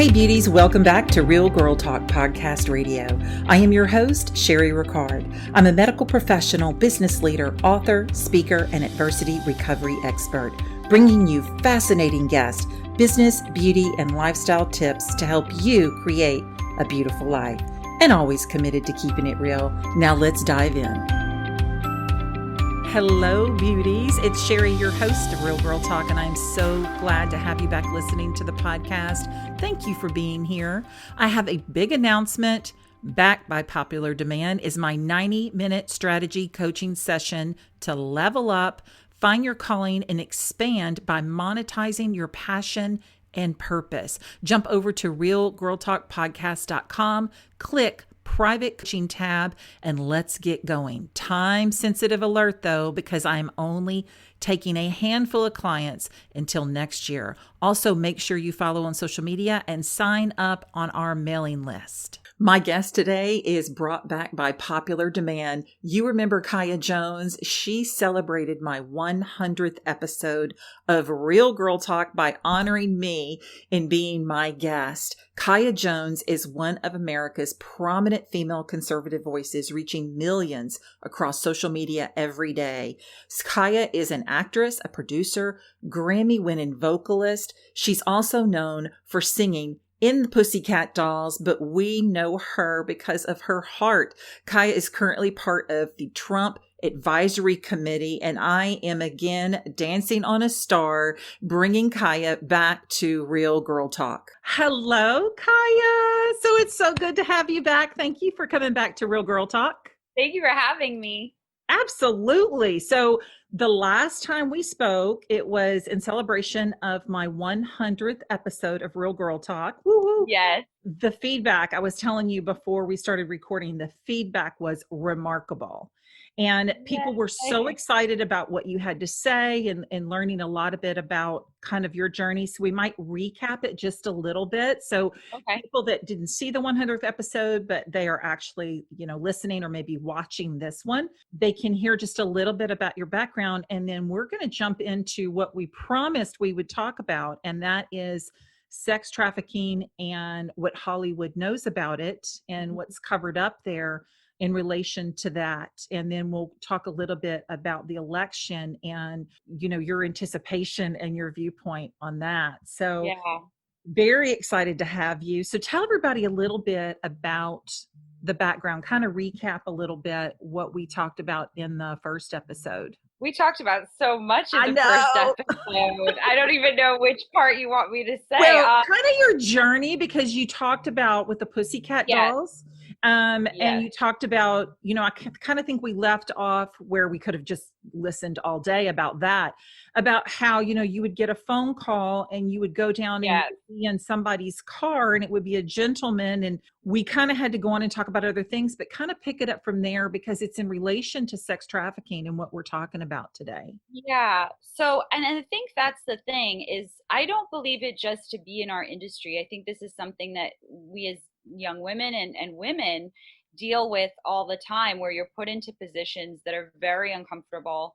Hey beauties, welcome back to Real Girl Talk Podcast Radio. I am your host, Sherry Ricard. I'm a medical professional, business leader, author, speaker, and adversity recovery expert, bringing you fascinating guests, business, beauty, and lifestyle tips to help you create a beautiful life, and always committed to keeping it real. Now let's dive in. Hello, beauties. It's Sherry, your host of Real Girl Talk, and I'm so glad to have you back listening to the podcast. Thank you for being here. I have a big announcement. Backed by popular demand is my 90-minute strategy coaching session to level up, find your calling, and expand by monetizing your passion and purpose. Jump over to realgirltalkpodcast.com, click private coaching tab, and let's get going. Time sensitive alert though, because I'm only taking a handful of clients until next year. Also, make sure you follow on social media and sign up on our mailing list. My guest today is brought back by popular demand. You remember Kaya Jones. She celebrated my 100th episode of Real Girl Talk by honoring me in being my guest. Kaya Jones is one of America's prominent female conservative voices, reaching millions across social media every day. Kaya is an actress, a producer, Grammy-winning vocalist. She's also known for singing in the Pussycat Dolls, but we know her because of her heart. Kaya is currently part of the Trump Advisory Committee, and I am again dancing on a star, bringing Kaya back to Real Girl Talk. Hello, Kaya. So it's so good to have you back. Thank you for coming back to Real Girl Talk. Thank you for having me. Absolutely. So the last time we spoke, it was in celebration of my 100th episode of Real Girl Talk. Woo woo. Yes. The feedback, I was telling you before we started recording, the feedback was remarkable. And people were so excited about what you had to say and learning a lot a bit about kind of your journey. So we might recap it just a little bit. So people that didn't see the 100th episode, but they are actually, listening or maybe watching this one, they can hear just a little bit about your background. And then we're going to jump into what we promised we would talk about. And that is sex trafficking and what Hollywood knows about it and what's covered up there in relation to that. And then we'll talk a little bit about the election and, your anticipation and your viewpoint on that. So very excited to have you. So tell everybody a little bit about the background, kind of recap a little bit what we talked about in the first episode. We talked about so much in the first episode. I don't even know which part you want me to say. Well, kind of your journey, because you talked about with the Pussycat Dolls. And you talked about, I kind of think we left off where we could have just listened all day about that, about how, you would get a phone call and you would go down and be in somebody's car and it would be a gentleman. And we kind of had to go on and talk about other things, but kind of pick it up from there because it's in relation to sex trafficking and what we're talking about today. Yeah. So, and I think that's the thing is I don't believe it just to be in our industry. I think this is something that we as young women and women deal with all the time, where you're put into positions that are very uncomfortable,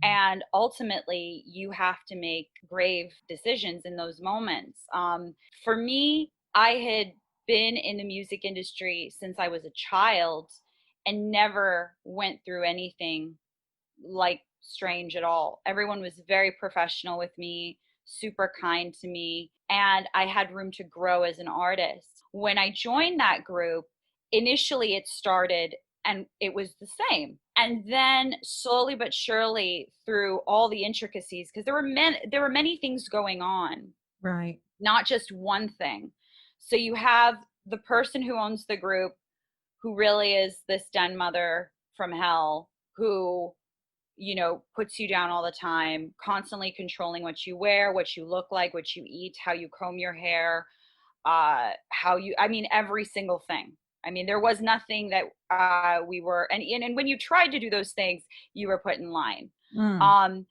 and ultimately you have to make grave decisions in those moments. For me, I had been in the music industry since I was a child and never went through anything like strange at all. Everyone was very professional with me, super kind to me, and I had room to grow as an artist. When I joined that group, initially it started and it was the same. And then slowly but surely through all the intricacies, because there were many things going on. Right. Not just one thing. So you have the person who owns the group, who really is this den mother from hell, who puts you down all the time, constantly controlling what you wear, what you look like, what you eat, how you comb your hair, every single thing. There was nothing that we were, and when you tried to do those things, you were put in line. And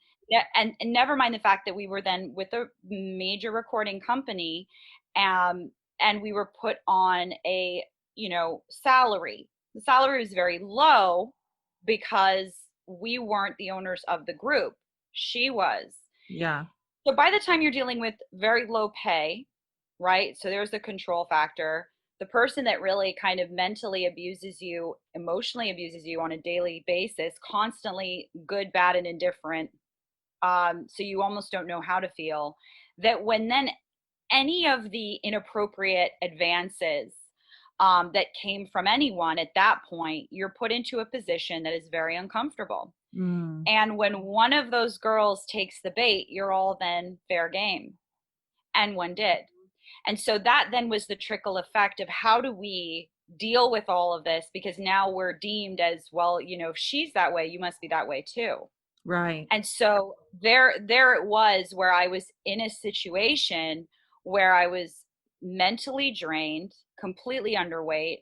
never mind the fact that we were then with a major recording company, and we were put on a, salary. The salary was very low because we weren't the owners of the group. She was. Yeah. So by the time you're dealing with very low pay, right? So there's the control factor. The person that really kind of mentally abuses you, emotionally abuses you on a daily basis, constantly good, bad, and indifferent. So you almost don't know how to feel. That when then any of the inappropriate advances that came from anyone at that point, you're put into a position that is very uncomfortable. Mm. And when one of those girls takes the bait, you're all then fair game. And one did. And so that then was the trickle effect of how do we deal with all of this? Because now we're deemed as, well, you know, if she's that way, you must be that way too. Right. And so there it was where I was in a situation where I was mentally drained, completely underweight,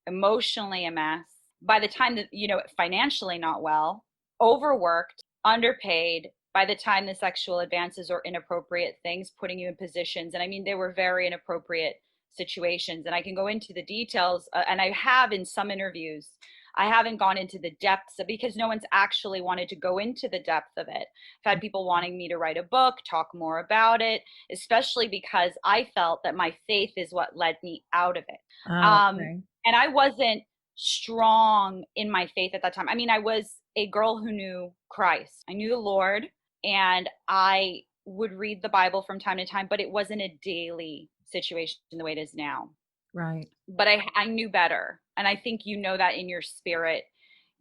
emotionally a mess. By the time that, you know, financially not well, overworked, underpaid, by the time the sexual advances or inappropriate things putting you in positions, and I mean they were very inappropriate situations, and I can go into the details, and I have in some interviews. I haven't gone into the depths of, because no one's actually wanted to go into the depth of it. I've had people wanting me to write a book, talk more about it, especially because I felt that my faith is what led me out of it. Oh, Um, okay. and I wasn't strong in my faith at that time. I mean, I was a girl who knew Christ. I knew the Lord, and I would read the Bible from time to time, but it wasn't a daily situation the way it is now. Right. But I knew better. And I think you know that in your spirit,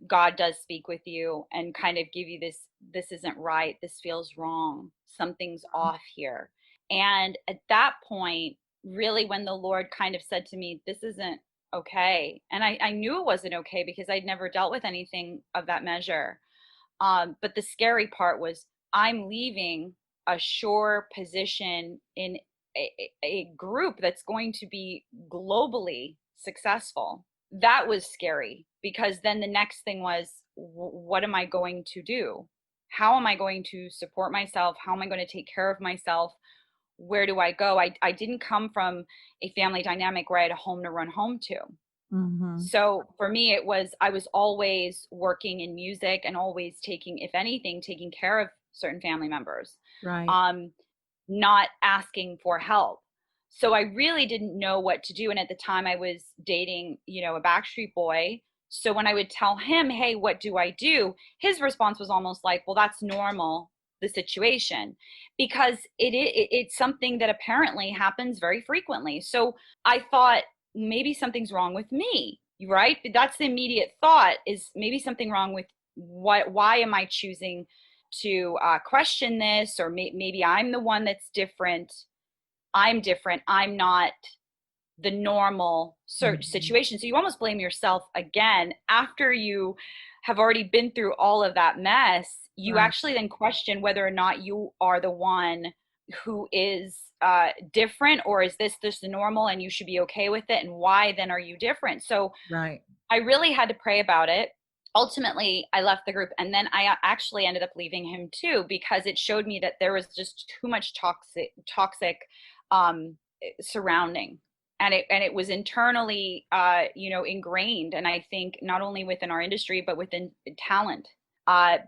God does speak with you and kind of give you this isn't right. This feels wrong. Something's off here. And at that point, really, when the Lord kind of said to me, this isn't okay. And I knew it wasn't okay because I'd never dealt with anything of that measure. But the scary part was I'm leaving a sure position in a group that's going to be globally successful. That was scary because then the next thing was, what am I going to do? How am I going to support myself? How am I going to take care of myself? Where do I go? I didn't come from a family dynamic where I had a home to run home to. Mm-hmm. So for me, it was, I was always working in music and always taking, if anything, taking care of certain family members, Right. um, not asking for help. So I really didn't know what to do. And at the time I was dating, you know, a Backstreet Boy. So when I would tell him, hey, what do I do? His response was almost like, well, that's normal, the situation, because it's something that apparently happens very frequently. So I thought maybe something's wrong with me, right? That's the immediate thought, is maybe something wrong with what, why am I choosing to question this? Or maybe I'm the one that's different. I'm different. I'm not the normal Mm-hmm. situation. So you almost blame yourself again after you have already been through all of that mess. You Right. actually then question whether or not you are the one who is different, or is this just the normal and you should be okay with it? And why then are you different? So Right. I really had to pray about it. Ultimately, I left the group, and then I actually ended up leaving him too, because it showed me that there was just too much toxic surrounding, and it was internally, you know, ingrained. And I think not only within our industry but within talent,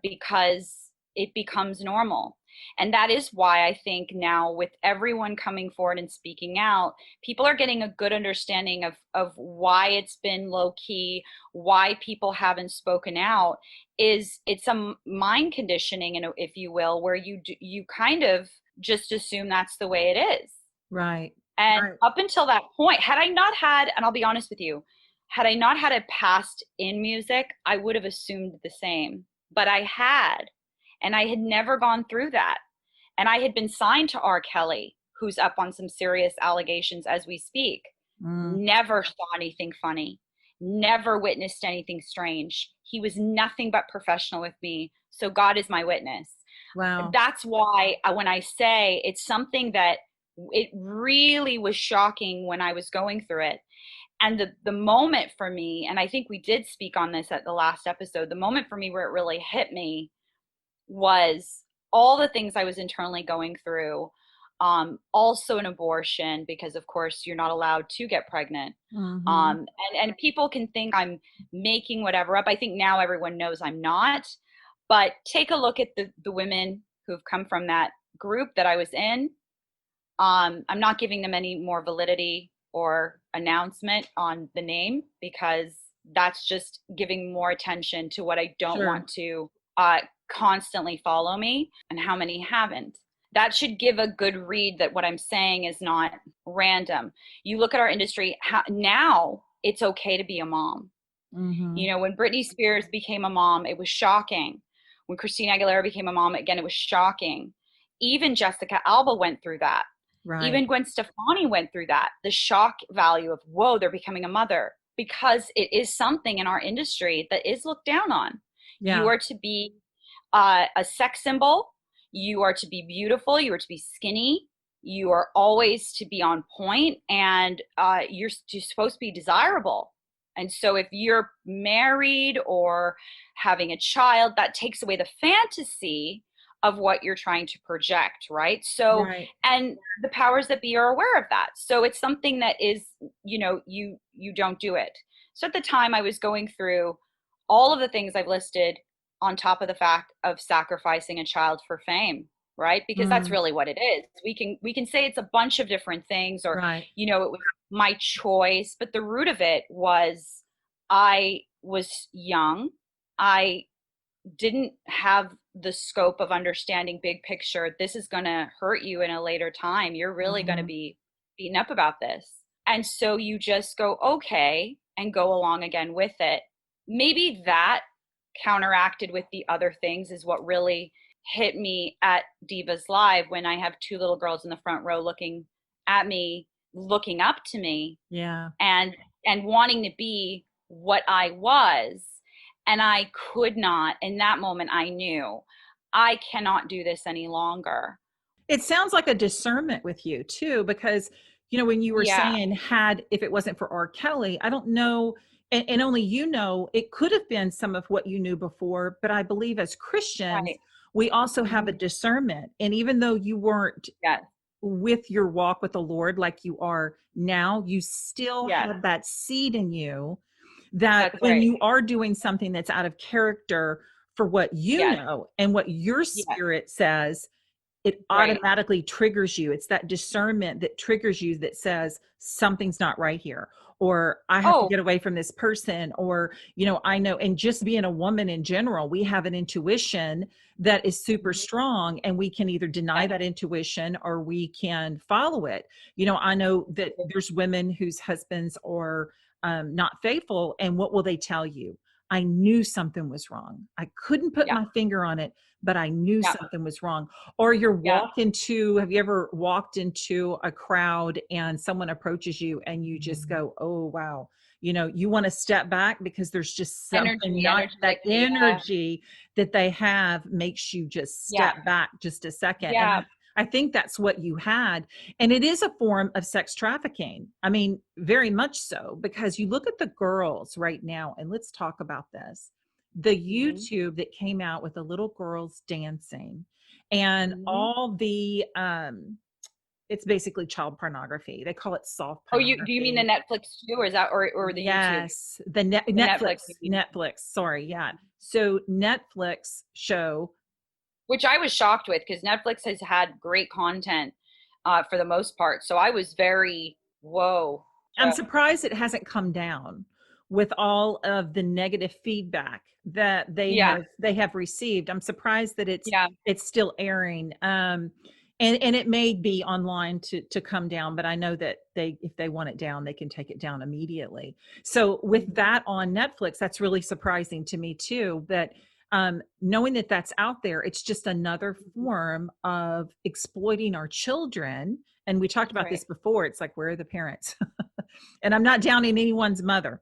because it becomes normal. And that is why I think now, with everyone coming forward and speaking out, people are getting a good understanding of why it's been low key, why people haven't spoken out. Is it's a mind conditioning, and if you will, where you kind of just assume that's the way it is. Right. And Right. up until that point, had I not had, and I'll be honest with you, had I not had a past in music, I would have assumed the same. But I had, and I had never gone through that. And I had been signed to R. Kelly, who's up on some serious allegations as we speak. Mm. Never saw anything funny, never witnessed anything strange. He was nothing but professional with me. So God is my witness. Wow. That's why when I say it's something that, it really was shocking when I was going through it. And the moment for me, and I think we did speak on this at the last episode, the moment for me where it really hit me was all the things I was internally going through. Also an abortion, because of course you're not allowed to get pregnant. Mm-hmm. And people can think I'm making whatever up. I think now everyone knows I'm not. But take a look at the women who've come from that group that I was in. I'm not giving them any more validity or announcement on the name because that's just giving more attention to what I don't Sure. want to uh, constantly follow me and how many haven't. That should give a good read that what I'm saying is not random. You look at our industry, now it's okay to be a mom. Mm-hmm. When Britney Spears became a mom, it was shocking. When Christina Aguilera became a mom, again, it was shocking. Even Jessica Alba went through that. Right. Even Gwen Stefani went through that. The shock value of, whoa, they're becoming a mother, because it is something in our industry that is looked down on. You Yeah. are to be a sex symbol. You are to be beautiful. You are to be skinny. You are always to be on point, and you're supposed to be desirable. And so, if you're married or having a child, that takes away the fantasy of what you're trying to project, right? So, Right. and the powers that be are aware of that. So it's something that is, you don't do it. So at the time, I was going through all of the things I've listed on top of the fact of sacrificing a child for fame, right? Because that's Mm. really what it is. We can say it's a bunch of different things, or Right. it was my choice, but the root of it was I was young. I didn't have the scope of understanding big picture. This is going to hurt you in a later time. You're really going to Mm-hmm. be beaten up about this. And so you just go, okay, and go along again with it. Maybe that counteracted with the other things is what really hit me at Divas Live, when I have two little girls in the front row looking at me, looking up to me, Yeah. and wanting to be what I was. And I could not. In that moment, I knew I cannot do this any longer. It sounds like a discernment with you too, because when you were Yeah, saying, had if it wasn't for R. Kelly, I don't know, and only it could have been some of what you knew before, but I believe as Christians, right. we also have a Hmm. discernment. And even though you weren't Yes, with your walk with the Lord like you are now, you still yes, have that seed in you that that's when right. you are doing something that's out of character for what you Yes, know and what your yes, spirit says, it right. automatically triggers you. It's that discernment that triggers you that says something's not right here, or I have to Oh, get away from this person, or, I know. And just being a woman in general, we have an intuition that is super mhm, strong, and we can either deny yes, that intuition or we can follow it. I know that there's women whose husbands are not faithful, and what will they tell you? I knew something was wrong. I couldn't put yeah, my finger on it, but I knew yeah, something was wrong. Or yeah. have you ever walked into a crowd and someone approaches you and you just go, oh, wow. You want to step back because there's just something, not Energy, that like yeah, energy that they have makes you just yeah, step back just a second. And yeah. I think that's what you had. And it is a form of sex trafficking. I mean, very much so, because you look at the girls right now, and let's talk about this. The Hmm. YouTube that came out with the little girls dancing and Hmm. all the it's basically child pornography. They call it soft Oh, you do you mean the pornography. Netflix too, or is that or the YouTube? Yes, the The Netflix, Netflix, you mean? Netflix. Sorry, yeah. So Netflix show. Which I was shocked with because Netflix has had great content for the most part. So I was very whoa. I'm surprised it hasn't come down with all of the negative feedback that Yeah, they have received. I'm surprised that yeah. it's still airing. And it may be online to come down, but I know that if they want it down, they can take it down immediately. So with Mhm. that on Netflix, that's really surprising to me too. That knowing that that's out there, it's just another Mhm. form of exploiting our children. And we talked about this Right. before. It's like, where are the parents? And I'm not downing anyone's mother.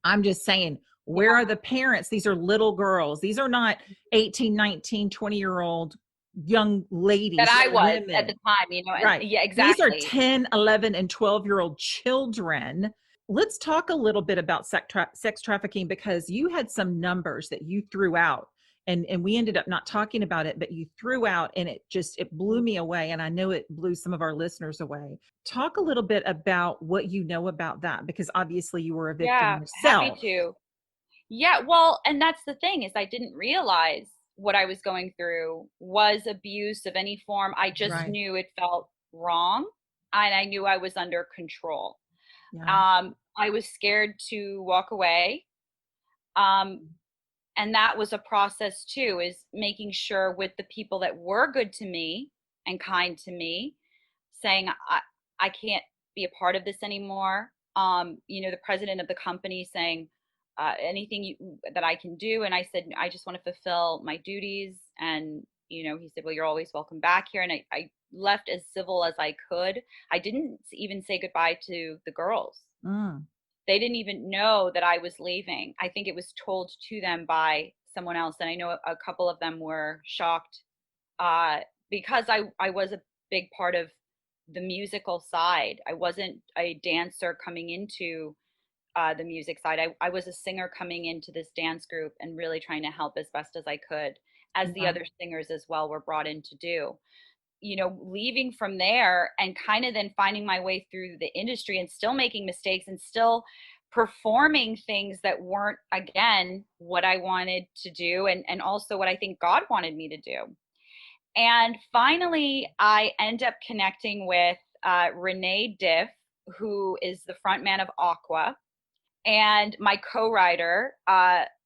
I'm just saying, where Yeah. are the parents? These are little girls. These are not 18, 19, 20-year-old young That ladies, I young was at the women. time, and Right. yeah, These are exactly. 10, 11, and 12-year-old children. Let's talk a little bit about sex trafficking, because you had some numbers that you threw out, and we ended up not talking about it, but you threw out, and it blew me away, and I know it blew some of our listeners away. Talk a little bit about what you know about that, because obviously you were a victim Yeah, happy yourself. to. Yeah, well, and that's the thing is I didn't realize what I was going through was abuse of any form. I just Right. knew it felt wrong, and I knew I was under control. Yeah. I was scared to walk away. Um, and that was a process too, is making sure with the people that were good to me and kind to me, saying I can't be a part of this anymore. The president of the company saying anything that I can do, and I said I just want to fulfill my duties. And he said, well, you're always welcome back here. And I left as civil as I could. I didn't even say goodbye to the girls. Mm. They didn't even know that I was leaving. I think it was told to them by someone else, and I know a couple of them were shocked uh, because I was a big part of the musical side. I wasn't a dancer coming into the music side. I was a singer coming into this dance group and really trying to help as best as I could, as the Yeah. other singers as well were brought in to do. Leaving from there and kind of then finding my way through the industry and still making mistakes and still performing things that weren't, again, what I wanted to do, and also what I think God wanted me to do. And finally, I end up connecting with Renee Diff, who is the frontman of Aqua, and my co-writer,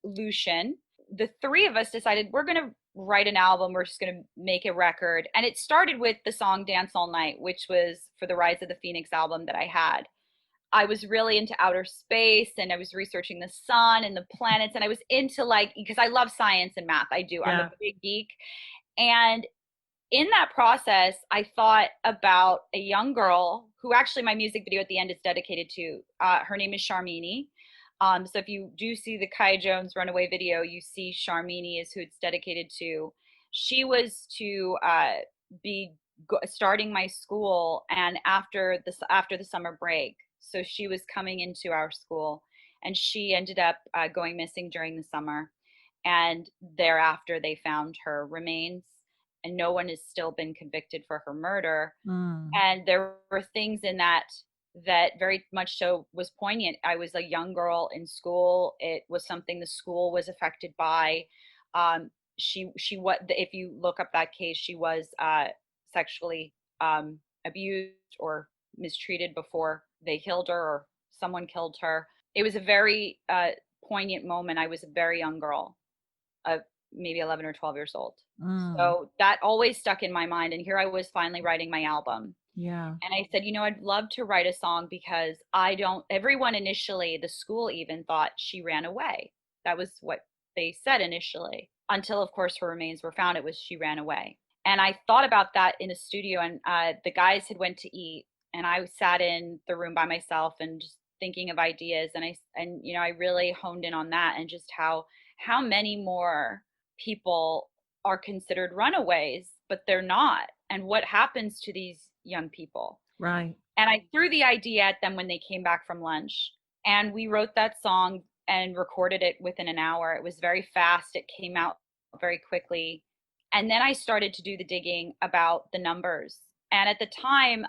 Lucian. The three of us decided we're going to write an album. We're just going to make a record. And it started with the song Dance All Night, which was for the Rise of the Phoenix album that I had. I was really into outer space, and I was researching the sun and the planets. And I was into, like, because I love science and math. I do. I'm a Yeah. big geek. And in that process, I thought about a young girl who actually my music video at the end is dedicated to. Her name is Sharmini. So if you do see the Kai Jones Runaway video, you see Sharmini is who it's dedicated to. She was to be starting my school, and after the summer break, so she was coming into our school, and she ended up going missing during the summer, and thereafter they found her remains, and no one has still been convicted for her murder. Mm. And there were things in that very much so was poignant. I was a young girl in school. It was something the school was affected by. She what if you look up that case, she was sexually abused or mistreated before they killed her or someone killed her. It was a very poignant moment. I was a very young girl, maybe 11 or 12 years old. Mm. So that always stuck in my mind. And here I was finally writing my album. Yeah. And I said, I'd love to write a song because everyone initially, the school even thought she ran away. That was what they said initially, until, of course, her remains were found. It was she ran away. And I thought about that in a studio, and the guys had went to eat, and I sat in the room by myself and just thinking of ideas. And I really honed in on that, and just how many more people are considered runaways, but they're not. And what happens to these young people? Right. And I threw the idea at them when they came back from lunch. And we wrote that song and recorded it within an hour. It was very fast, it came out very quickly. And then I started to do the digging about the numbers. And at the time,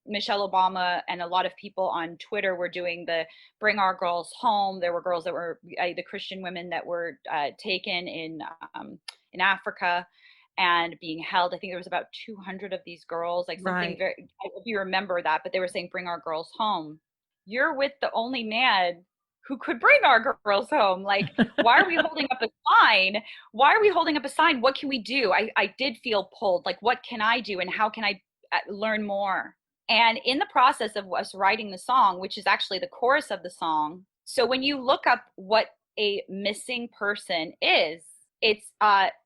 Michelle Obama and a lot of people on Twitter were doing the Bring Our Girls Home. There were girls that were the Christian women that were taken in Africa and being held. I think there was about 200 of these girls, like something Right. very, I hope you remember that, but they were saying, bring our girls home. You're with the only man who could bring our girls home. Like, why are we holding up a sign? Why are we holding up a sign? What can we do? I did feel pulled. Like, what can I do? And how can I learn more? And in the process of us writing the song, which is actually the chorus of the song, so when you look up what a missing person is, it's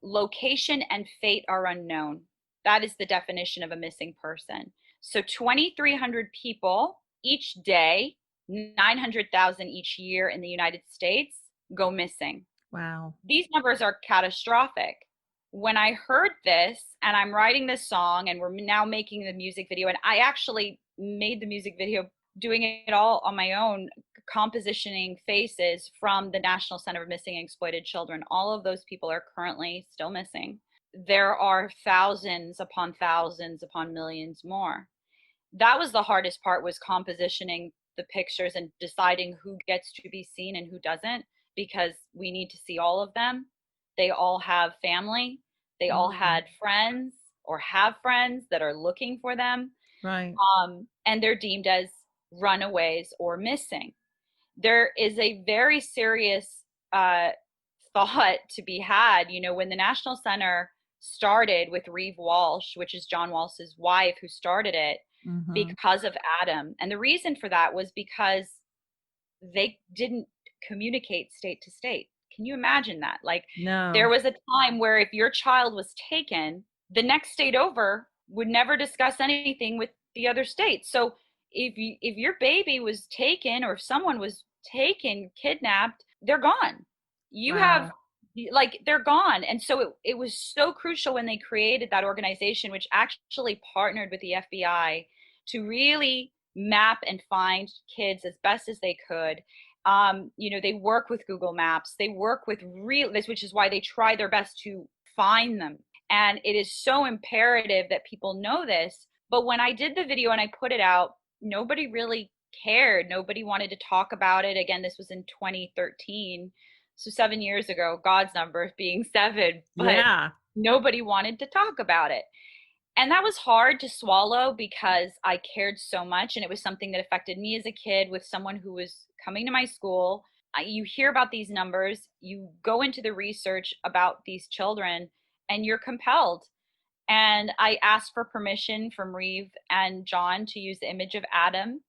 location and fate are unknown. That is the definition of a missing person. So 2,300 people each day, 900,000 each year in the United States go missing. Wow. These numbers are catastrophic. When I heard this, and I'm writing this song, and we're now making the music video, and I actually made the music video doing it all on my own, compositioning faces from the National Center of Missing and Exploited Children. All of those people are currently still missing. There are thousands upon millions more. That was the hardest part, was compositioning the pictures and deciding who gets to be seen and who doesn't, because we need to see all of them. They all have family. They all Mm. had friends or have friends that are looking for them. Right. And they're deemed as runaways or missing. There is a very serious uh, thought to be had. When the National Center started with Reeve Walsh, which is John Walsh's wife who started it, Mm-hmm. because of Adam. And the reason for that was because they didn't communicate state to state. Can you imagine that? Like, there No. was a time where if your child was taken, the next state over would never discuss anything with the other state. So if your baby was taken, or if someone was taken, kidnapped, they're gone. You have, Wow. like, they're gone. And so it was so crucial when they created that organization, which actually partnered with the FBI to really map and find kids as best as they could. They work with Google Maps. They work with real, this, which is why they try their best to find them. And it is so imperative that people know this. But when I did the video and I put it out, nobody really cared. Nobody wanted to talk about it. Again, this was in 2013. So 7 years ago, God's number being seven, but Yeah. nobody wanted to talk about it. And that was hard to swallow because I cared so much. And it was something that affected me as a kid, with someone who was coming to my school. You hear about these numbers, you go into the research about these children, and you're compelled. And I asked for permission from Reeve and John to use the image of Adam.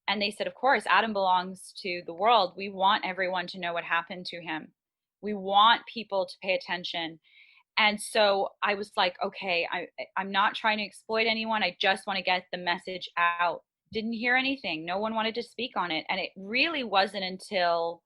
And they said, of course, Adam belongs to the world. We want everyone to know what happened to him. We want people to pay attention. And so I was like, okay, I'm not trying to exploit anyone. I just want to get the message out. Didn't hear anything. No one wanted to speak on it. And it really wasn't until,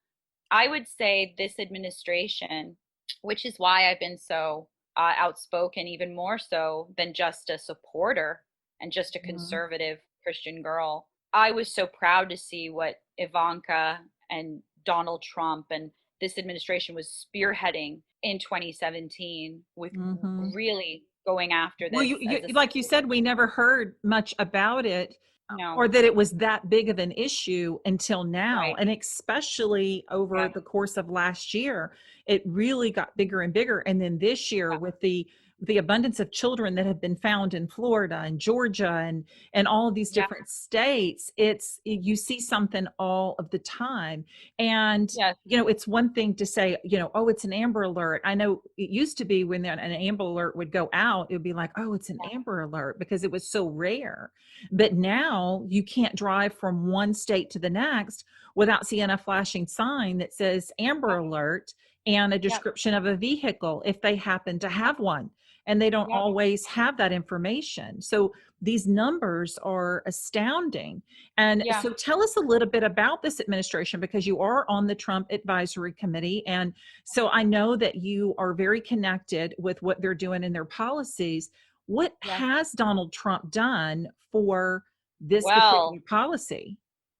I would say, this administration, which is why I've been so outspoken, even more so than just a supporter and just a Mhm. conservative Christian girl. I was so proud to see what Ivanka and Donald Trump and this administration was spearheading in 2017, with Mhm. really going after Well, this you as a like you said, we never heard much about it, no, or that it was that big of an issue until now, right, and especially over yeah, the course of last year, it really got bigger and bigger. And then this year, yeah, with the abundance of children that have been found in Florida and Georgia and all of these yeah, different states, it's you see something all of the time. And yes, it's one thing to say, oh, it's an Amber Alert. I know it used to be when an Amber Alert would go out, it would be like, oh, it's an yeah, Amber Alert, because it was so rare. But now you can't drive from one state to the next without seeing a flashing sign that says Amber Alert and a yeah, description of a vehicle if they happen to have one. And they don't yeah, always have that information. So these numbers are astounding. And yeah, so tell us a little bit about this administration, because you are on the Trump Advisory Committee. And so I know that you are very connected with what they're doing in their policies. What yeah. has Donald Trump done for this Well, particular policy?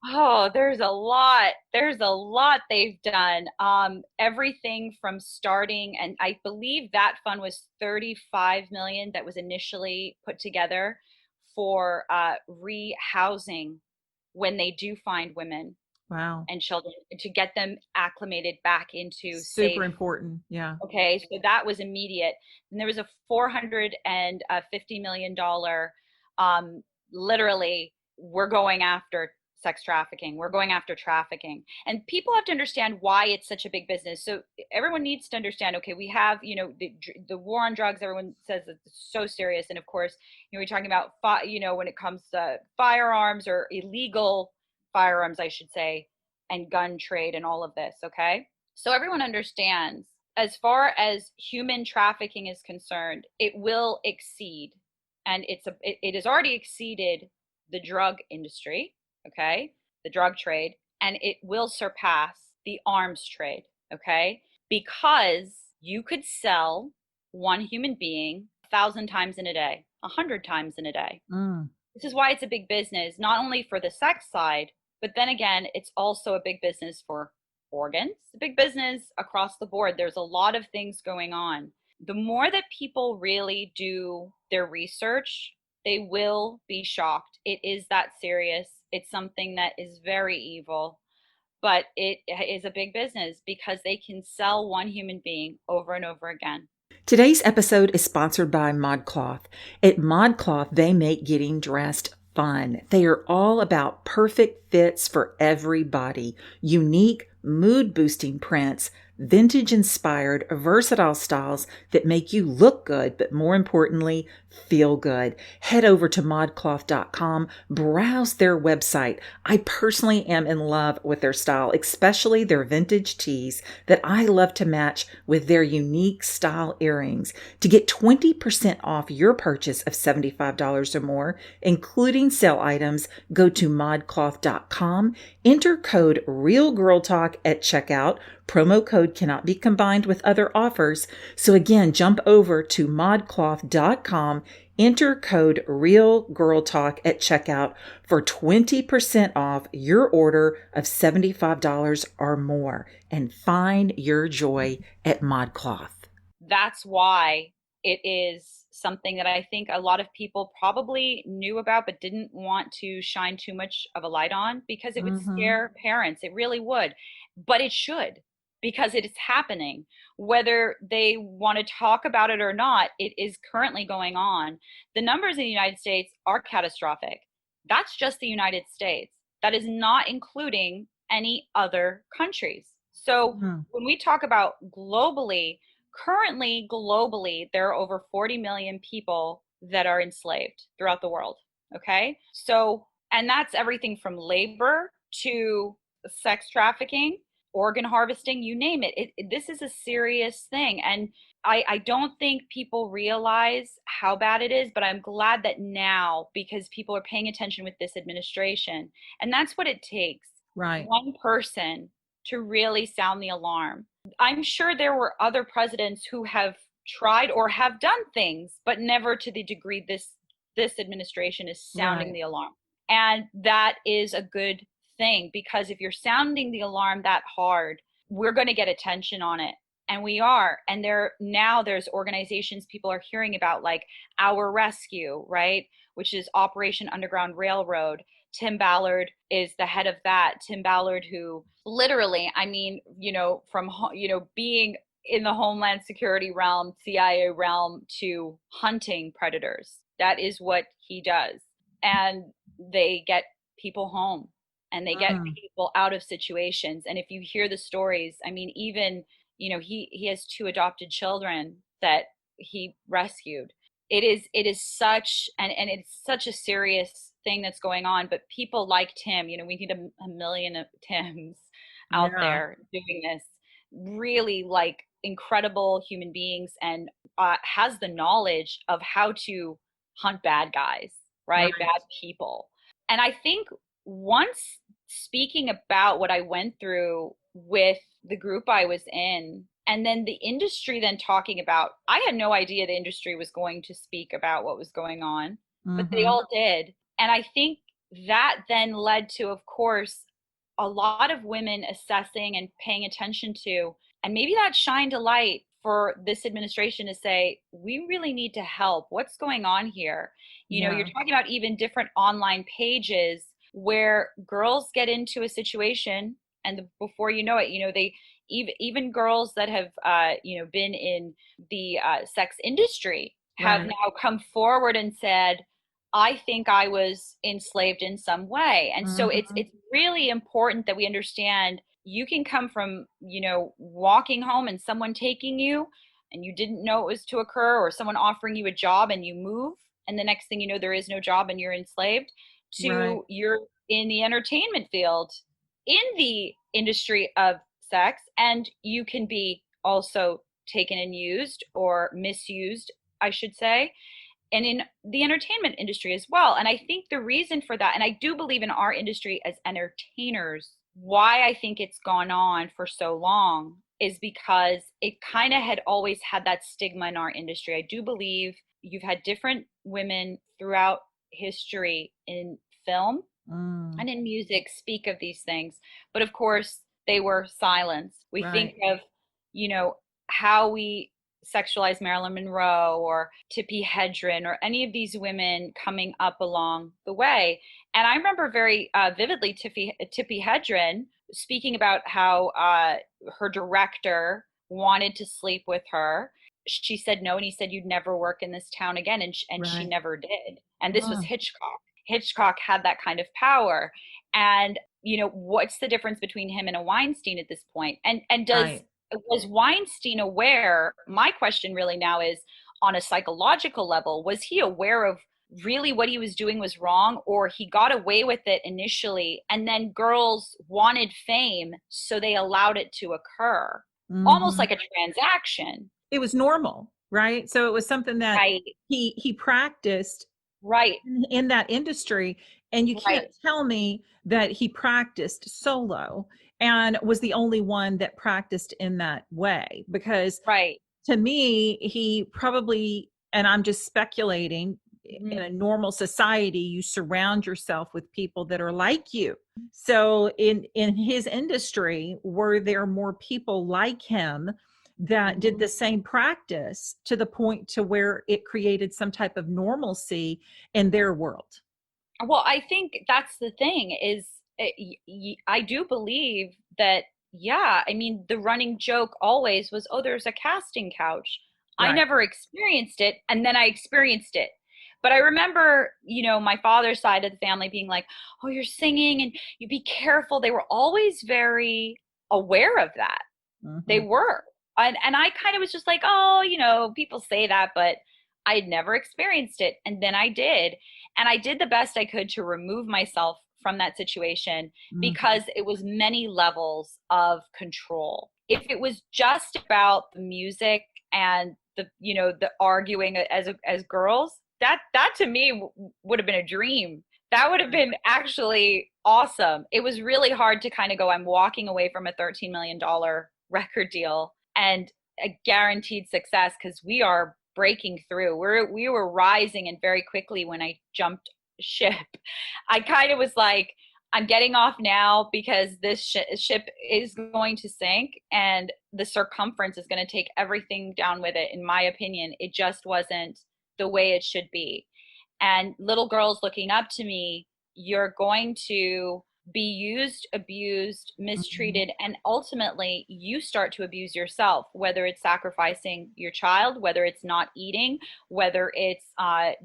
oh, there's a lot. There's a lot they've done. Everything from starting, and I believe that fund was 35 million that was initially put together for rehousing when they do find women Wow. and children, to get them acclimated back into Super safe. important. Yeah. Okay, so that was immediate. And there was a $450 million, literally, we're going after sex trafficking. We're going after trafficking. And people have to understand why it's such a big business. So everyone needs to understand, okay, we have, the war on drugs, everyone says it's so serious. And of course, we're talking about, when it comes to firearms, or illegal firearms, I should say, and gun trade and all of this, okay? So everyone understands, as far as human trafficking is concerned, it will exceed, and it has already exceeded the drug industry, okay, the drug trade, and it will surpass the arms trade, okay, because you could sell one human being 1,000 times in a day, 100 times in a day. Mm. This is why it's a big business, not only for the sex side, but then again, it's also a big business for organs, a big business across the board. There's a lot of things going on. The more that people really do their research, they will be shocked. It is that serious. It's something that is very evil, but it is a big business because they can sell one human being over and over again. Today's episode is sponsored by ModCloth. At ModCloth, they make getting dressed fun. They are all about perfect fits for everybody, unique, mood boosting prints, vintage inspired, versatile styles that make you look good, but more importantly, feel good. Head over to modcloth.com, browse their website. I personally am in love with their style, especially their vintage tees that I love to match with their unique style earrings. To get 20% off your purchase of $75 or more, including sale items, go to modcloth.com, enter code REALGIRLTALK at checkout. Promo code cannot be combined with other offers. So again, jump over to modcloth.com, enter code REALGIRLTALK at checkout for 20% off your order of $75 or more, and find your joy at ModCloth. That's why it is something that I think a lot of people probably knew about but didn't want to shine too much of a light on because it would Mm-hmm. scare parents. It really would. But it should, because it is happening. Whether they want to talk about it or not, it is currently going on. The numbers in the United States are catastrophic. That's just the United States. That is not including any other countries. So Mm-hmm. when we talk about globally, currently, globally, there are over 40 million people that are enslaved throughout the world. Okay. So, and that's everything from labor to sex trafficking, organ harvesting, you name it. This is a serious thing. And I don't think people realize how bad it is, but I'm glad that now, because people are paying attention with this administration. And that's what it takes, Right. one person to really sound the alarm. I'm sure there were other presidents who have tried or have done things, but never to the degree this administration is sounding Right. the alarm. And that is a good thing, because if you're sounding the alarm that hard, we're going to get attention on it. And we are. And there's organizations people are hearing about, like Our Rescue, right? Which is Operation Underground Railroad. Tim Ballard is the head of that. Tim Ballard, who literally, I mean, from, being in the Homeland Security realm, CIA realm, to hunting predators. That is what he does. And they get people home, and they get Mm. people out of situations. And if you hear the stories, I mean, even, he has two adopted children that he rescued. It is such, and it's such a serious thing that's going on. But people like Tim, we need a million of Tims out Yeah. there doing this, really like incredible human beings, and has the knowledge of how to hunt bad guys, right? Right. Bad people. And I think, once speaking about what I went through with the group I was in, and then the industry then talking about, I had no idea the industry was going to speak about what was going on, but they Mm-hmm. all did. And I think that then led to, of course, a lot of women assessing and paying attention to, and maybe that shined a light for this administration to say, we really need to help. What's going on here? You're Yeah. talking about even different online pages where girls get into a situation, and before you know it, they, even girls that have been in the sex industry, have Right. now come forward and said, I think I was enslaved in some way. And so it's Mm-hmm. it's really important that we understand, you can come from, walking home and someone taking you, and you didn't know it was to occur, or someone offering you a job and you move, and the next thing you know, there is no job and you're enslaved, Right. to you're in the entertainment field, in the industry of sex, and you can be also taken and used, or misused, I should say, and in the entertainment industry as well. And I think the reason for that, and I do believe in our industry as entertainers, why I think it's gone on for so long is because it kind of had always had that stigma in our industry. I do believe you've had different women throughout history in film Mm. and in music speak of these things. But of course, they were silenced. We think Right. of, you know, how we sexualize Marilyn Monroe or Tippi Hedren or any of these women coming up along the way. And I remember very vividly Tippi Hedren speaking about how her director wanted to sleep with her. She said no, and he said, "You'd never work in this town again," and she Right. never did. And this was Mm. Hitchcock. Hitchcock had that kind of power. And, what's the difference between him and a Weinstein at this point? And Right. was Weinstein aware? My question really now is, on a psychological level, was he aware of really what he was doing was wrong, or he got away with it initially and then girls wanted fame, so they allowed it to occur, almost Hmm. like a transaction? It was normal, right? So it was something that Right, he practiced right, in that industry, and you can't right, tell me that he practiced solo and was the only one that practiced in that way, because right. to me, he probably, and I'm just speculating, in Mhm. a normal society, you surround yourself with people that are like you. So in his industry, were there more people like him that did the same practice to the point to where it created some type of normalcy in their world? Well, I think that's the thing is, I do believe that, yeah, I mean, the running joke always was, oh, there's a casting couch. I Right. never experienced it, and then I experienced it. But I remember, my father's side of the family being like, oh, you're singing and you be careful. They were always very aware of that. They Hmm. were. And I kind of was just like, oh, people say that, but I had never experienced it. And then I did. And I did the best I could to remove myself from that situation, Hmm. because it was many levels of control. If it was just about the music and the arguing as girls, that to me would have been a dream. That would have Right. been actually awesome. It was really hard to kind of go, I'm walking away from a $13 million record deal and a guaranteed success, because we are breaking through. We were rising, and very quickly when I jumped ship, I kind of was like, I'm getting off now, because this ship is going to sink and the circumference is going to take everything down with it. In my opinion, it just wasn't the way it should be. And little girls looking up to me, you're going to be used, abused, Hmm. mistreated, and ultimately you start to abuse yourself, whether it's sacrificing your child, whether it's not eating, whether it's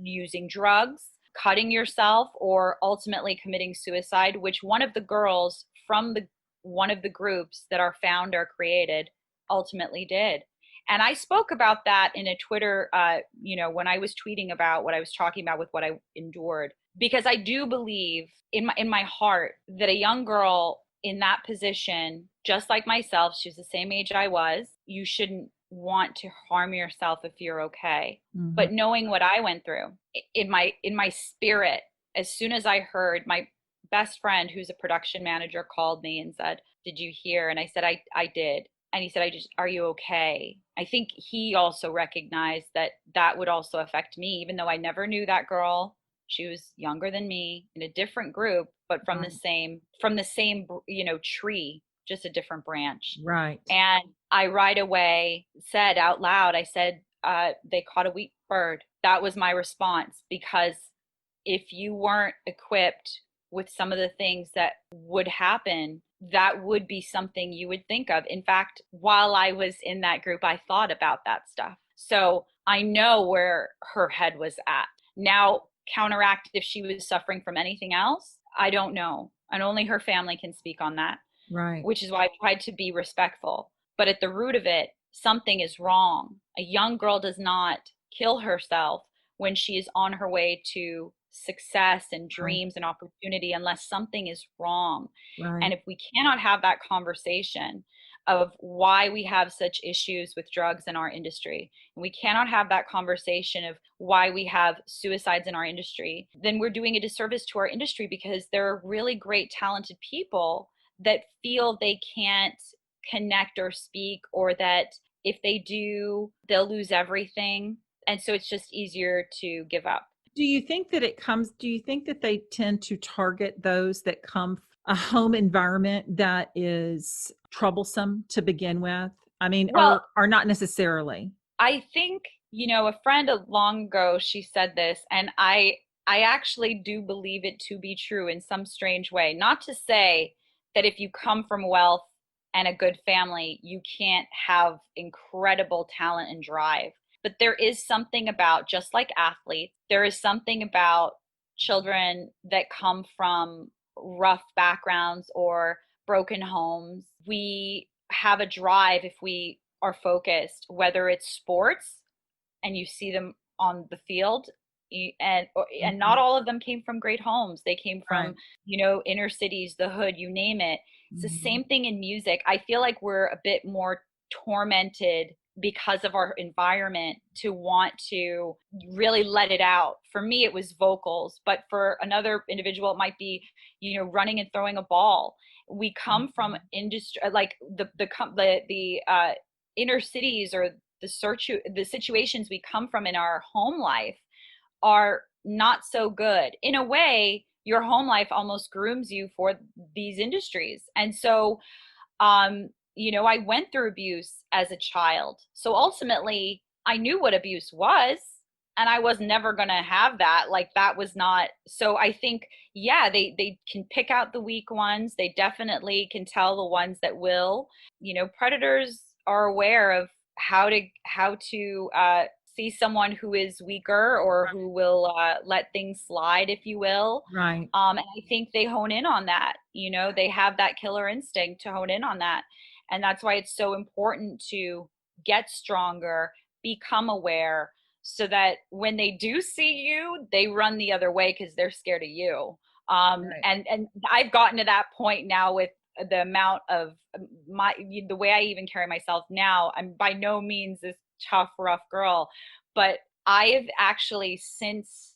using drugs, cutting yourself, or ultimately committing suicide, which one of the girls from the one of the groups that our founder created ultimately did. And I spoke about that in a Twitter, when I was tweeting about what I was talking about with what I endured, because I do believe in my heart that a young girl in that position, just like myself, she was the same age I was. You shouldn't want to harm yourself if you're okay. Hmm. But knowing what I went through in my spirit, as soon as I heard, my best friend, who's a production manager, called me and said, "Did you hear?" And I said, "I did." And he said, "Are you okay?" I think he also recognized that that would also affect me, even though I never knew that girl. She was younger than me, in a different group, but from the Right. same tree, just a different branch. Right. And I right away said out loud, I said, they caught a weak bird. That was my response, because if you weren't equipped with some of the things that would happen, that would be something you would think of. In fact, while I was in that group, I thought about that stuff. So I know where her head was at. Now, counteract if she was suffering from anything else, I don't know. And only her family can speak on that, Right. which is why I tried to be respectful. But at the root of it, something is wrong. A young girl does not kill herself when she is on her way to success and Right. dreams and opportunity, unless something is wrong. And Right. if we cannot have that conversation of why we have such issues with drugs in our industry, and we cannot have that conversation of why we have suicides in our industry, then we're doing a disservice to our industry, because there are really great, talented people that feel they can't connect or speak, or that if they do, they'll lose everything. And so it's just easier to give up. Do you think that they tend to target those that come a home environment that is troublesome to begin with? I mean, Well, or not necessarily. I think, a friend long ago, she said this, and I actually do believe it to be true in some strange way. Not to say that if you come from wealth and a good family, you can't have incredible talent and drive. But there is something about, just like athletes, there is something about children that come from rough backgrounds or broken homes. We have a drive if we are focused, whether it's sports and you see them on the field, and not Mhm. all of them came from great homes. They came Right. from, inner cities, the hood, you name it. It's the Mhm. same thing in music. I feel like we're a bit more tormented because of our environment to want to really let it out. For me it was vocals, but for another individual it might be, running and throwing a ball. We come from Mhm. industry, like the inner cities, or the situations we come from in our home life are not so good. In a way, your home life almost grooms you for these industries. And so, I went through abuse as a child. So ultimately, I knew what abuse was, and I was never going to have that. Like, that was not. So I think, yeah, they can pick out the weak ones. They definitely can tell the ones that will. Predators are aware of how to see someone who is weaker, or who will let things slide, if you will. Right. And I think they hone in on that. They have that killer instinct to hone in on that. And that's why it's so important to get stronger, become aware, so that when they do see you, they run the other way because they're scared of you. Right. And I've gotten to that point now with the amount of the way I even carry myself now. I'm by no means this tough, rough girl, but I have actually since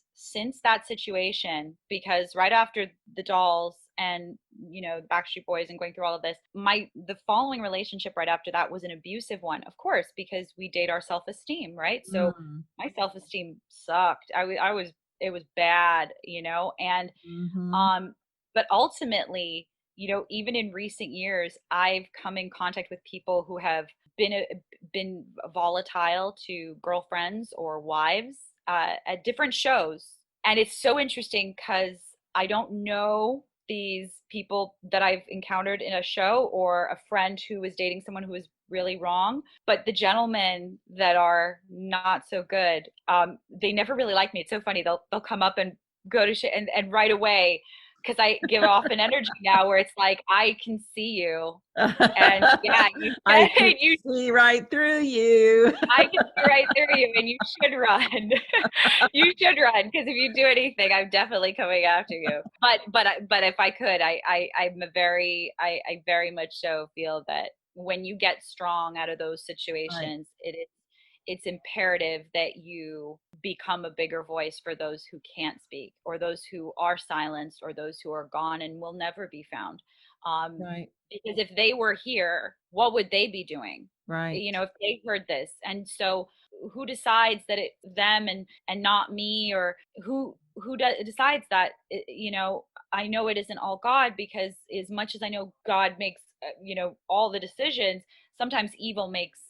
that situation, because right after the Dolls and the Backstreet Boys and going through all of this, the following relationship right after that was an abusive one, of course, because we date our self-esteem, right? So Mm. my self-esteem sucked. I was it was bad, and Mhm. um, but ultimately, even in recent years, I've come in contact with people who have been volatile to girlfriends or wives at different shows, and it's so interesting because I don't know these people that I've encountered in a show, or a friend who was dating someone who was really wrong. But the gentlemen that are not so good, they never really like me. It's so funny. They'll come up and go to shit, and right away, because I give off an energy now where it's like, I can see you, and yeah, you I can you see right through you. I can see right through you, and you should run. You should run, because if you do anything, I'm definitely coming after you. But if I could, I very much so feel that when you get strong out of those Right. situations, it's imperative that you become a bigger voice for those who can't speak, or those who are silenced, or those who are gone and will never be found. Um, Right. because if they were here, what would they be doing? Right. If they heard this. And so who decides that it's them and not me, or decides that? I know it isn't all God, because as much as I know God makes all the decisions, sometimes evil makes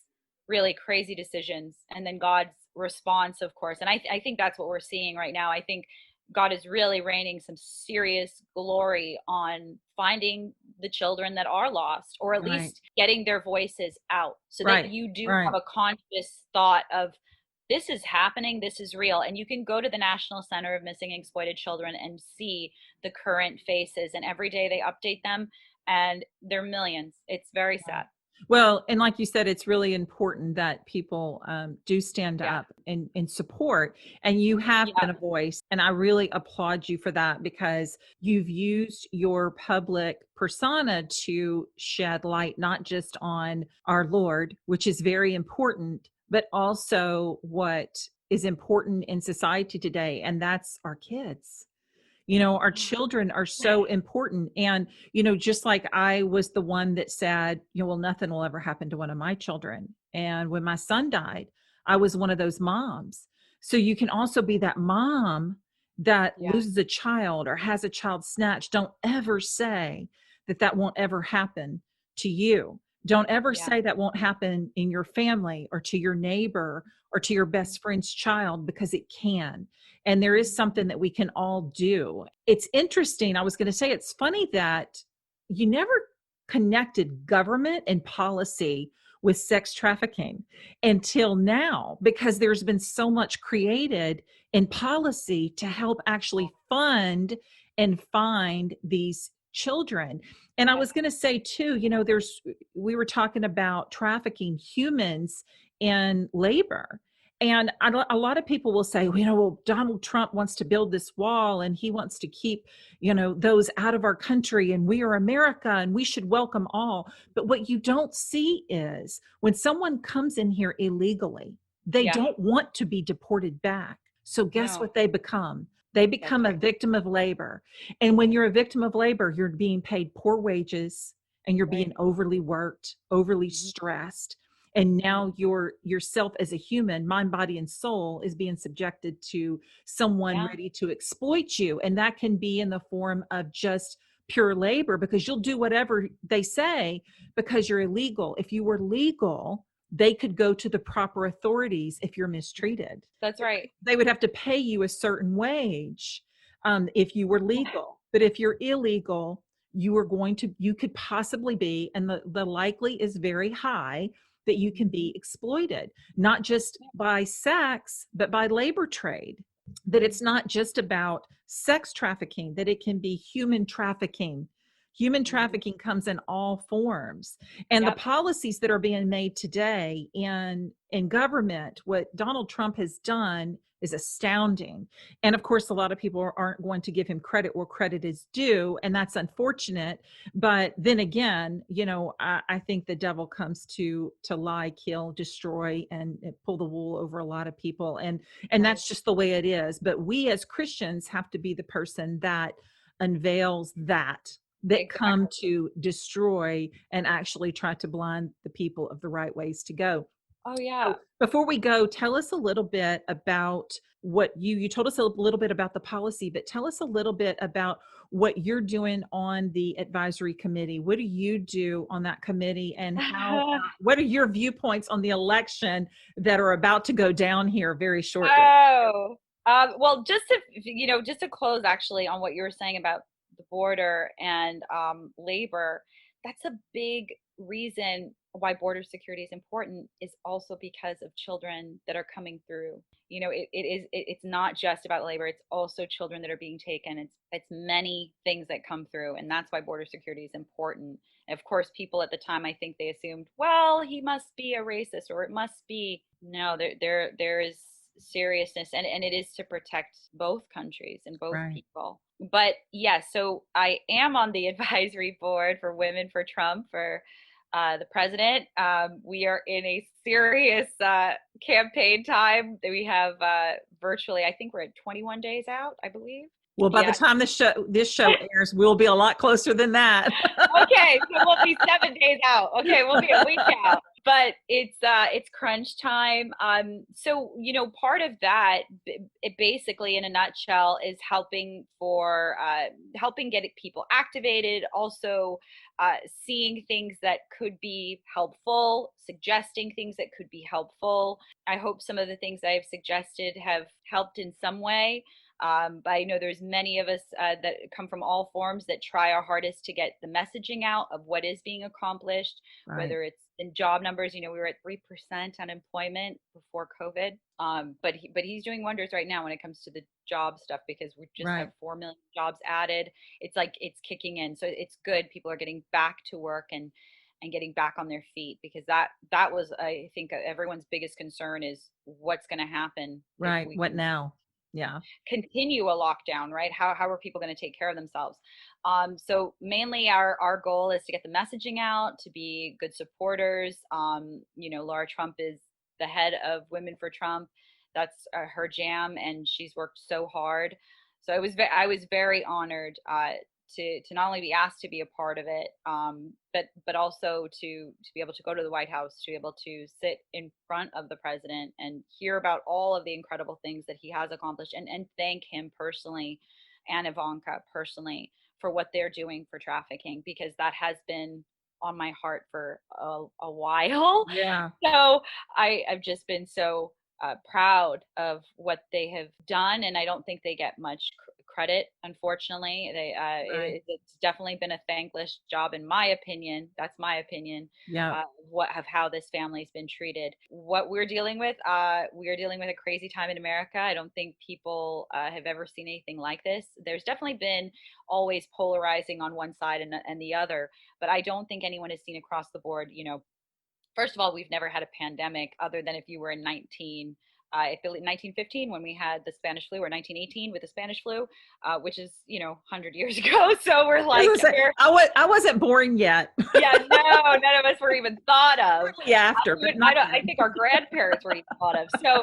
really crazy decisions, and then God's response, of course. And I think that's what we're seeing right now. I think God is really raining some serious glory on finding the children that are lost, or at Right. least getting their voices out, so that Right. you do have Right. a conscious thought of, this is happening, this is real. And you can go to the National Center of Missing and Exploited Children and see the current faces, and every day they update them, and they're millions. It's very sad. Well, and like you said, it's really important that people do stand Yeah. up and support. And you have Yeah. been a voice. And I really applaud you for that, because you've used your public persona to shed light, not just on our Lord, which is very important, but also what is important in society today. And that's our kids. Our children are so important. And, just like I was the one that said, well, nothing will ever happen to one of my children. And when my son died, I was one of those moms. So you can also be that mom that Yeah. loses a child or has a child snatched. Don't ever say that that won't ever happen to you. Don't ever Yeah. say that won't happen in your family or to your neighbor or to your best friend's child, because it can. And there is something that we can all do. It's interesting. I was going to say, it's funny that you never connected government and policy with sex trafficking until now, because there's been so much created in policy to help actually fund and find these children. And I Yeah. was going to say too, we were talking about trafficking humans in labor. And a lot of people will say, well, Donald Trump wants to build this wall and he wants to keep, those out of our country, and we are America and we should welcome all. But what you don't see is when someone comes in here illegally, they Yeah. don't want to be deported back. So guess No, what they become? They that's become a right. victim of labor. And when you're a victim of labor, you're being paid poor wages and you're Right. being overly worked, overly Mhm. stressed. And Mhm. now yourself as a human, mind, body, and soul, is being subjected to someone Yeah. ready to exploit you. And that can be in the form of just pure labor, because you'll do whatever they say because you're illegal. If you were legal, they could go to the proper authorities if you're mistreated. That's right. They would have to pay you a certain wage if you were legal. But if you're illegal, you could possibly be, and the likely is very high, that you can be exploited, not just by sex, but by labor trade. That Mhm. it's not just about sex trafficking, that it can be human trafficking. Human Mhm. trafficking comes in all forms. And the Yep. policies that are being made today in government, what Donald Trump has done is astounding. And of course, a lot of people aren't going to give him credit where credit is due, and that's unfortunate. But then again, I think the devil comes to lie, kill, destroy, and pull the wool over a lot of people. And Right. that's just the way it is. But we as Christians have to be the person that unveils that come Exactly. to destroy and actually try to blind the people of the right ways to go. Oh yeah. So before we go, tell us a little bit about what you told us a little bit about the policy, but tell us a little bit about what you're doing on the advisory committee. What do you do on that committee, and what are your viewpoints on the election that are about to go down here very shortly? Oh, well, just to close actually on what you were saying about the border and labor, that's a big reason why border security is important, is also because of children that are coming through. It's not just about labor, it's also children that are being taken. It's many things that come through, and that's why border security is important. And of course, people at the time, I think they assumed, well, he must be a racist, or it must be, no, there is seriousness, and it is to protect both countries and both Right. people. But yes, so I am on the advisory board for Women for Trump, for the president. We are in a serious campaign time that we have virtually, I think we're at 21 days out, I believe. Well, by the Yeah. time this show airs, we'll be a lot closer than that. Okay, so we'll be 7 days out. Okay, we'll be a week out. But it's crunch time. So part of that, it basically, in a nutshell, is helping get people activated. Also, seeing things that could be helpful, suggesting things that could be helpful. I hope some of the things I've suggested have helped in some way. But I know there's many of us that come from all forms that try our hardest to get the messaging out of what is being accomplished, Right. whether it's in job numbers. We were at 3% unemployment before COVID, but he's doing wonders right now when it comes to the job stuff, because we just have Right. 4 million jobs added. It's like it's kicking in, so it's good. People are getting back to work and getting back on their feet, because that was, I think, everyone's biggest concern is what's going to happen if Right. we What now? Yeah. continue a lockdown, right? How are people going to take care of themselves? So mainly our goal is to get the messaging out, to be good supporters. Laura Trump is the head of Women for Trump. That's her jam, and she's worked so hard. So I was very honored to not only be asked to be a part of it, but also to be able to go to the White House, to be able to sit in front of the president and hear about all of the incredible things that he has accomplished, and thank him personally, and Ivanka personally, for what they're doing for trafficking, because that has been on my heart for a while. Yeah. So I've just been so proud of what they have done, and I don't think they get much credit, unfortunately. Right. It's definitely been a thankless job, in my opinion. That's my opinion. Yeah. Of how this family's been treated. What we are dealing with a crazy time in America. I don't think people have ever seen anything like this. There's definitely been always polarizing on one side and the other, but I don't think anyone has seen across the board. First of all, we've never had a pandemic other than if you were in 1915 when we had the Spanish flu, or 1918 with the Spanish flu, which is 100 years ago. So we're I was like, gonna say, I wasn't born yet. yeah, no, none of us were even thought of. Shortly after, but I not don't. I yet. think our grandparents were even thought of. So,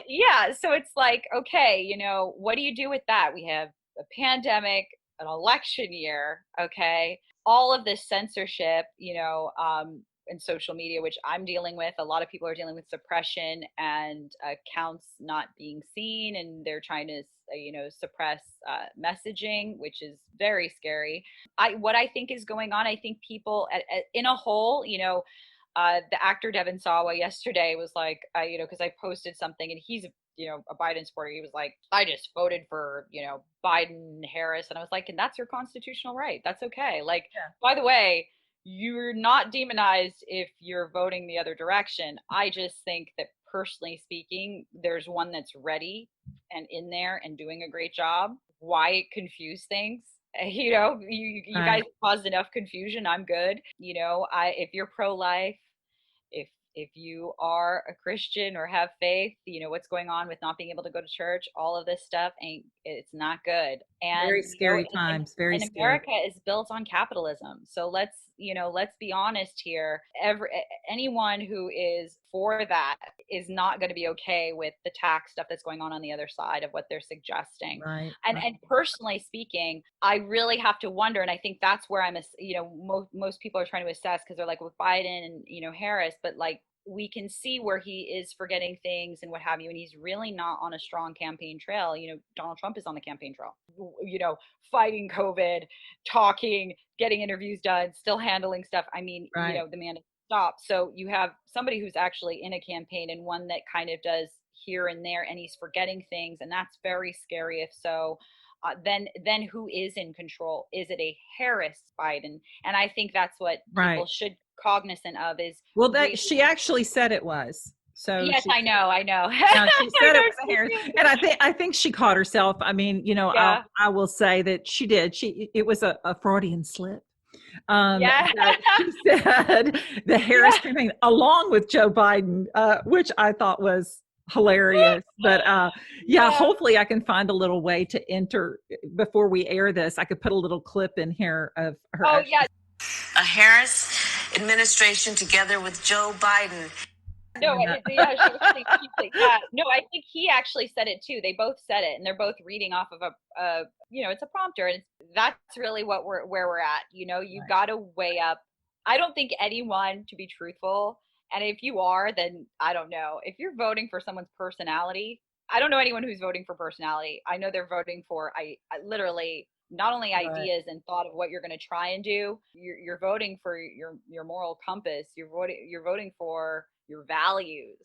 yeah. So it's like, okay, what do you do with that? We have a pandemic, an election year, okay, all of this censorship, and social media, which I'm dealing with. A lot of people are dealing with suppression and accounts not being seen, and they're trying to, suppress messaging, which is very scary. What I think is going on, I think people in a whole, the actor Devin Sawa yesterday was like, because I posted something and he's a Biden supporter. He was like, I just voted for, Biden, Harris. And I was like, and that's your constitutional right. That's okay. Like, Yeah. by the way, you're not demonized if you're voting the other direction. I just think that personally speaking, there's one that's ready and in there and doing a great job. Why confuse things? You guys Right. caused enough confusion. I'm good. If you're pro-life, if you are a Christian or have faith, what's going on with not being able to go to church, all of this stuff it's not good. And Very scary times. Very and scary. America is built on capitalism. So let's be honest here. Anyone who is for that is not going to be okay with the tax stuff that's going on the other side of what they're suggesting. Right. And Right. and personally speaking, I really have to wonder, and I think that's where most people are trying to assess, because they're like with Biden and Harris, but like we can see where he is forgetting things and what have you, and he's really not on a strong campaign trail. Donald Trump is on the campaign trail, fighting COVID, talking, getting interviews done, still handling stuff. I mean, Right. the man stopped. So you have somebody who's actually in a campaign, and one that kind of does here and there, and he's forgetting things, and that's very scary. If so, then who is in control? Is it a Harris Biden? And I think that's what people Right. should cognizant of is Well, that really. she actually said it was. So Yes, she I know, I know. Yeah, she I said it know was a she Harris, did. and I think she caught herself. I mean, Yeah, I will say that she did. It was a Freudian slip. yeah. That she said the Harris Yeah. campaign along with Joe Biden, which I thought was hilarious. But yeah, Yeah. hopefully I can find a little way to enter before we air this. I could put a little clip in here of her Oh, yeah. actually A Harris administration together with Joe Biden. No, saying that. yeah, she said, yeah. No, I think he actually said it too. They both said it, and they're both reading off of it's a prompter, and that's really where we're at. You Right. got to weigh up. I don't think anyone, to be truthful, and if you are, then I don't know. If you're voting for someone's personality, I don't know anyone who's voting for personality. I know they're voting for I literally not only Right. ideas and thought of what you're going to try and do. You're voting for your moral compass. You're voting for your values.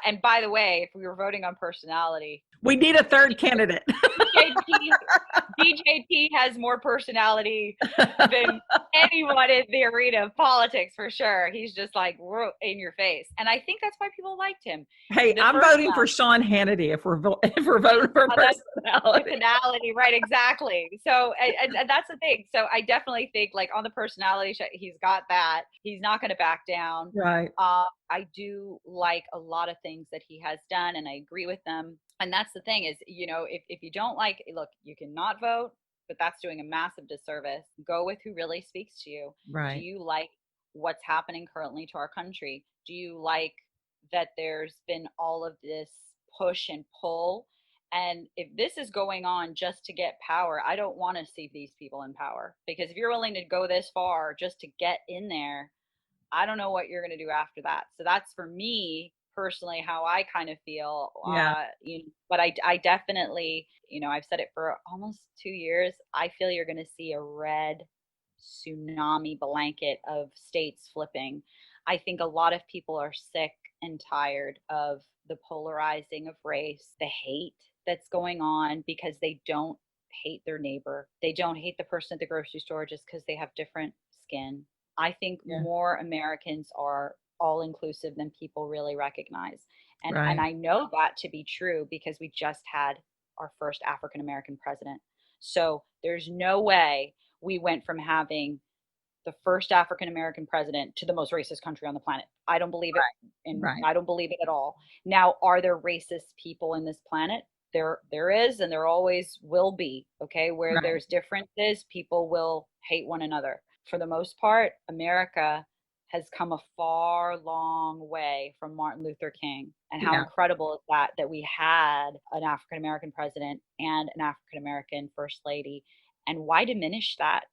And by the way, if we were voting on personality, We need a third candidate. BJT BJT has more personality than anyone in the arena of politics for sure. He's just like in your face, and I think that's why people liked him. Hey, The I'm first voting for Sean Hannity if we're voting for that's personality. personality, right? Exactly. So, and that's the thing. So, I definitely think, like, on the personality, he's got that. He's not going to back down. Right. I do like a lot of things that he has done, and I agree with them. And that's the thing is, if you don't like, look, you can not vote, but that's doing a massive disservice. Go with who really speaks to you. Do Right. you like what's happening currently to our country? Do you like that there's been all of this push and pull? And if this is going on just to get power, I don't want to see these people in power, because if you're willing to go this far just to get in there, I don't know what you're going to do after that. So that's for me personally how I kind of feel. Yeah. But I definitely, I've said it for almost 2 years. I feel you're going to see a red tsunami blanket of states flipping. I think a lot of people are sick and tired of the polarizing of race, the hate that's going on, because they don't hate their neighbor. They don't hate the person at the grocery store just because they have different skin. I think Yeah. more Americans are all inclusive than people really recognize. And Right. I know that to be true because we just had our first African American president. So there's no way we went from having the first African American president to the most racist country on the planet. I don't believe it, and Right. I don't believe it at all. Now, are there racist people in this planet? There is, and there always will be. Okay, where Right. there's differences, people will hate one another. For the most part, America has come a far long way from Martin Luther King. And how Yeah. incredible is that we had an African American president and an African American first lady. And why diminish that?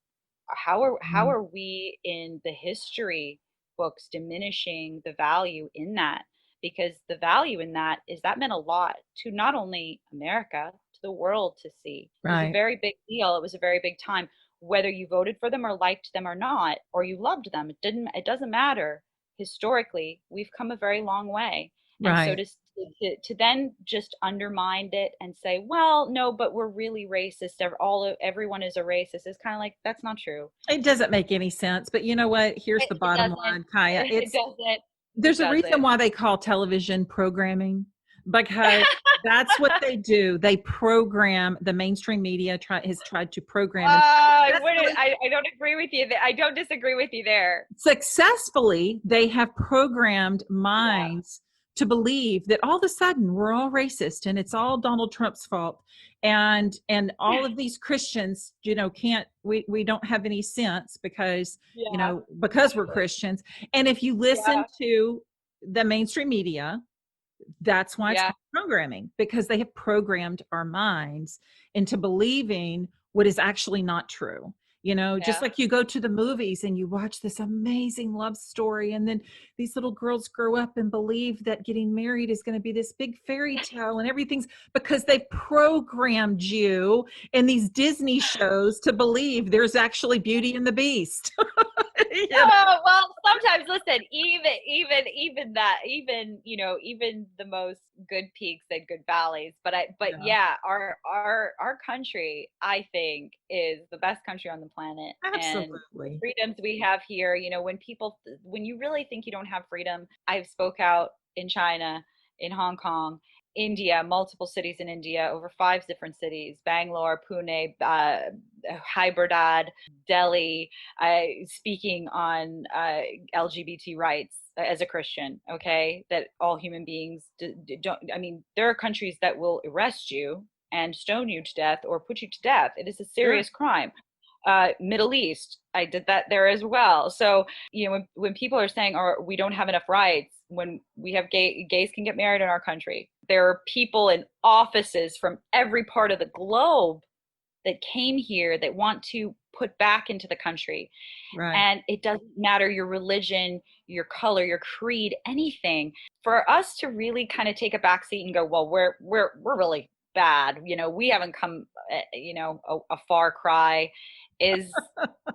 How Mhm. are we in the history books diminishing the value in that? Because the value in that is that meant a lot to not only America, to the world to see. It was a Right. very big deal. It was a very big time. Whether you voted for them or liked them or not, or you loved them, it doesn't matter. Historically, we've come a very long way. And so Right. to then just undermine it and say, well, no, but we're really racist. Everyone is a racist. It's kind of like, that's not true. It doesn't make any sense, but you know what? Here's the It bottom doesn't. line, Kaya. It doesn't. It There's a reason doesn't. why they call television programming, because that's what they do. They program, the mainstream media has tried to program and I wouldn't. successfully, I don't agree with you. I don't disagree with you there. successfully they have programmed Yeah. minds to believe that all of a sudden we're all racist and it's all Donald Trump's fault, and all of these Christians, can't, we don't have any sense because Yeah. because we're Exactly. Christians. And if you listen Yeah. to the mainstream media, that's why it's Yeah. called programming, because they have programmed our minds into believing what is actually not true. Just Yeah. like you go to the movies and you watch this amazing love story, and then these little girls grow up and believe that getting married is going to be this big fairy tale and everything's because they've programmed you in these Disney shows to believe there's actually Beauty and the Beast. you know? Oh, well, sometimes listen, even that, even the most good peaks and good valleys. But Yeah, yeah, our country, I think, is the best country on the planet. And the absolutely. freedoms we have here, when you really think you don't have freedom, I've spoke out in China, in Hong Kong, India, multiple cities in India, over 5 different cities, Bangalore, Pune, Hyderabad, Delhi, speaking on LGBT rights as a Christian, okay, that all human beings don't, I mean, there are countries that will arrest you and stone you to death or put you to death. It is a Sure. serious crime. Middle East, I did that there as well. So, when people are saying, or we don't have enough rights, when we have gays can get married in our country. There are people in offices from every part of the globe that came here that want to put back into the country. Right. And it doesn't matter your religion, your color, your creed, anything. For us to really kind of take a back seat and go, well, we're really bad. We haven't come, a far cry is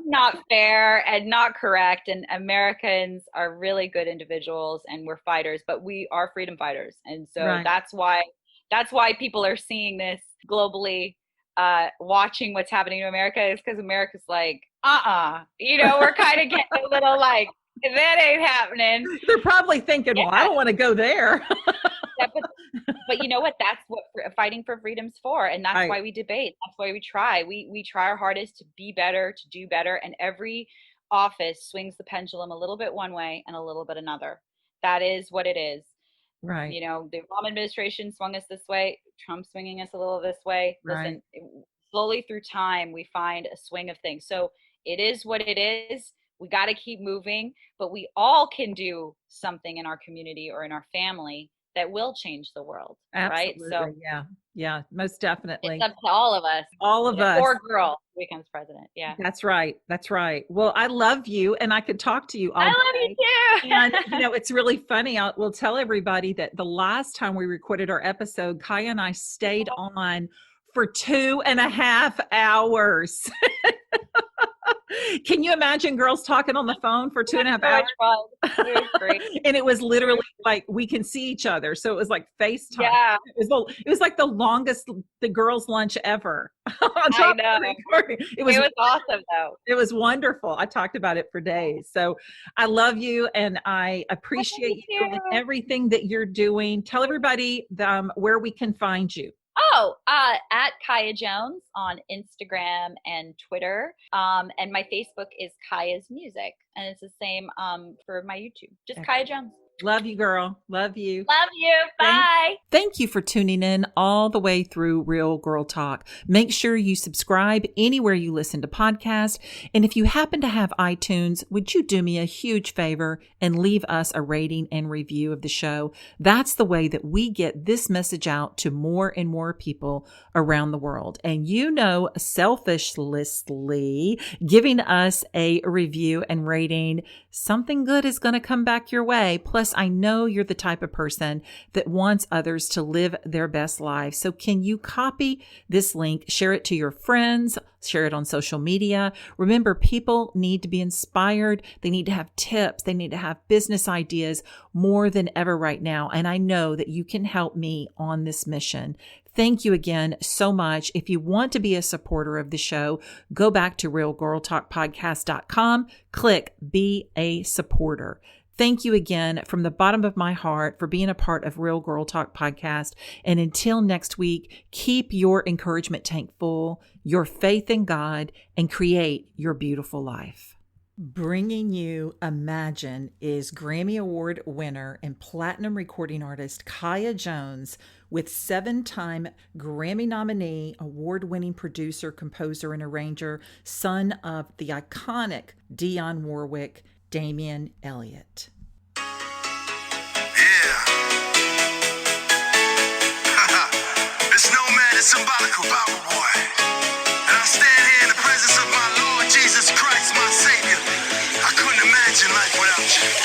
not fair and not correct. And Americans are really good individuals and we're fighters, but we are freedom fighters. And so Right. that's why people are seeing this globally, watching what's happening to America, is because America's like, we're kind of getting a little like, that ain't happening. They're probably thinking, well, I Yeah, don't want to go there. yeah, but you know what? That's what fighting for freedom's for, and that's Right. why we debate. That's why we try. We try our hardest to be better, to do better, and every office swings the pendulum a little bit one way and a little bit another. That is what it is. Right. The Obama administration swung us this way, Trump swinging us a little this way. Right. Listen, slowly through time, we find a swing of things. So it is what it is. We got to keep moving, but we all can do something in our community or in our family that will change the world, right? So Absolutely. Yeah. Yeah. Most it's definitely. up to all of us, All of us. or girl who becomes president. Yeah. That's right. That's right. Well, I love you and I could talk to you I all love day. you And, too. it's really funny. We'll tell everybody that the last time we recorded our episode, Kaya and I stayed on for 2.5 hours. Can you imagine girls talking on the phone for two and a half So hours? much fun. It was great. And it was literally like we can see each other. So it was like FaceTime. Yeah, It was like the longest the girls' lunch ever. On I top of the know. recording. It was Awesome though. it was wonderful. I talked about it for days. So I love you and I appreciate Thank you and you. everything that you're doing. Tell everybody where we can find you. Oh, at Kaya Jones on Instagram and Twitter. And my Facebook is Kaya's Music. And it's the same for my YouTube. Just Kaya Jones. Love you, girl. Love you. Love you. Bye. Thank you for tuning in all the way through Real Girl Talk. Make sure you subscribe anywhere you listen to podcasts. And if you happen to have iTunes, would you do me a huge favor and leave us a rating and review of the show? That's the way that we get this message out to more and more people around the world. And selfishly giving us a review and rating, something good is going to come back your way. Plus, I know you're the type of person that wants others to live their best lives. So can you copy this link, share it to your friends, share it on social media? Remember, people need to be inspired. They need to have tips. They need to have business ideas more than ever right now. And I know that you can help me on this mission. Thank you again so much. If you want to be a supporter of the show, go back to realgirltalkpodcast.com, click Be a Supporter. Thank you again from the bottom of my heart for being a part of Real Girl Talk Podcast. And until next week, keep your encouragement tank full, your faith in God, and create your beautiful life. Bringing you Imagine is Grammy Award winner and platinum recording artist Kaya Jones with 7-time Grammy nominee, award-winning producer, composer, and arranger, son of the iconic Dionne Warwick, Damian Elliott. It's no man, it's symbolic about a boy. And I stand here in the presence of my Lord Jesus Christ, my Savior. I couldn't imagine life without you.